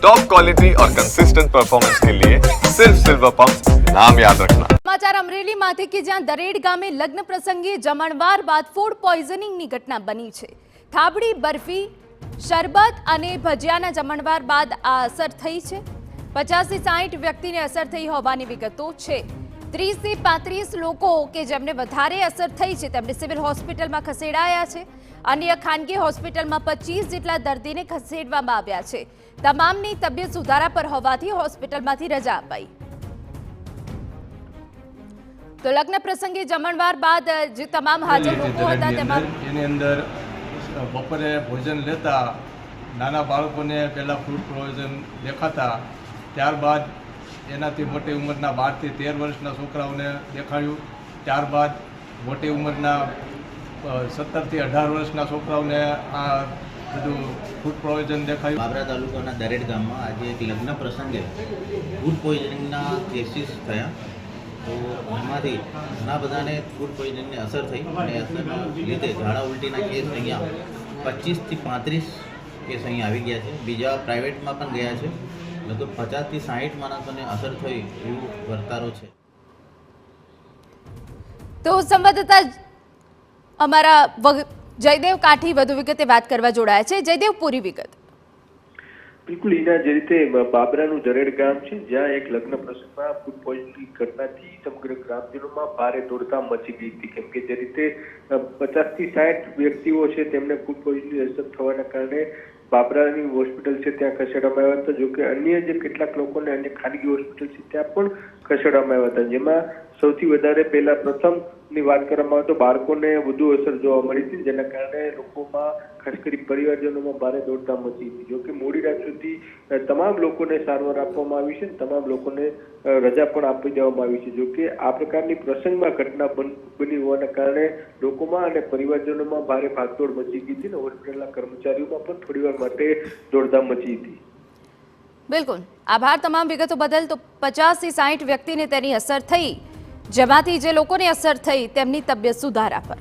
Top quality और consistent performance के लिए सिर्फ सिल्वर पंप नाम याद रखना। સમાચાર અમરેલીમાંથી કે જ્યાં દરેડ ગામે લગ્ન પ્રસંગે જમણવાર બાદ ફૂડ પોઈઝનિંગની ઘટના બની છે। થાબડી બરફી શરબત અને ભજીયાના જમણવાર બાદ આ અસર થઈ છે। 50 થી 60 વ્યક્તિને અસર થઈ હોવાની વિગતો છે। 30 થી 35 લોકો કે જેમને વધારે અસર થઈ છે તેમને સિવિલ હોસ્પિટલમાં ખસેડાયા છે। અન્ય ખાનગી હોસ્પિટલમાં 25 જેટલા દર્દીને ખસેડવામાં આવ્યા છે। તમામની તબિયત સુધારા પર હોવાથી હોસ્પિટલમાંથી રજા અપાઈ। तो लग्न प्रसंगे जमणवार बाद जे तमाम हाजर लोको हता तेमां एनी अंदर बपोरे भोजन लेता नाना बाळकोने पहला फूड प्रोविजन देखाता त्यारबाद एनाथी मोटी उंमरना 12 થી 13 वर्षना छोकराओने देखाड्યું। त्यारबाद मोटी उंमरना 17 થી 18 वर्षना छोकराओने आ બધું ફૂડ પ્રોવિઝન દેખાયું। બાબરા તાલુકાના દરેડ ગામમાં આજે એક લગ્ન પ્રસંગે ફૂડ પોઈઝનિંગના કેસીસ થયા। તો એમાંથી ઘણા બધાને ફૂડ પોઈઝનિંગની અસર થઈ અને અસરના લીધે ઝાડા ઉલટીના કેસ અહીંયા 25 થી 35 કેસ અહીં આવી ગયા છે। બીજા પ્રાઇવેટમાં પણ ગયા છે। લગભગ 50 થી 60 માણસોને અસર થઈ એવું વર્તારો છે। તો સંવાદદાતા અમારા જયદેવ કાઠી વધુ વિગતે વાત કરવા જોડાયા છે। જયદેવ, પૂરી વિગત। બિલકુલ ઈના જે રીતે બાબરાનું દરેડ ગામ છે જ્યાં એક લગ્ન પ્રસંગમાં ફૂડ પોઈઝનિંગ ઘટનાથી સમગ્ર ગ્રામજનોમાં ભારે દોડધામ મચી ગઈ હતી, કેમ કે જે રીતે 50 થી 60 વ્યક્તિઓ છે તેમને ફૂડ પોઈઝનિંગ અસર થવાના કારણે બાબરાની હોસ્પિટલ છે ત્યાં ખસેડવામાં આવ્યા હતા। જોકે અન્ય જે કેટલાક લોકોને અન્ય ખાનગી હોસ્પિટલ છે ત્યાં પણ ખસેડવામાં આવ્યા હતા, જેમાં સૌથી વધારે પહેલા પ્રથમની વાત કરવામાં આવે તો બાળકોને વધુ અસર જોવા મળી હતી, જેના કારણે લોકોમાં ખાસ કરી પરિવારજનોમાં ભારે દોડધામ મચી હતી। જોકે મોડી રાત સુધી તમામ લોકોને સારવાર આપવામાં આવી છે, તમામ લોકોને રજા પણ આપી દેવામાં આવી છે। જોકે આ પ્રકારની પ્રસંગમાં ઘટના બની હોવાના કારણે લોકોમાં અને પરિવારજનોમાં ભારે ભાગદોડ મચી ગઈ હતી અને હોસ્પિટલના કર્મચારીઓમાં પણ થોડીવાર માટે દોડધામ મચી હતી। બિલકુલ આભાર તમામ વિગતો બદલ। તો 50 થી 60 વ્યક્તિને તેની અસર થઈ, જેમાંથી જે લોકોને અસર થઈ તેમની તબિયત સુધારા પર।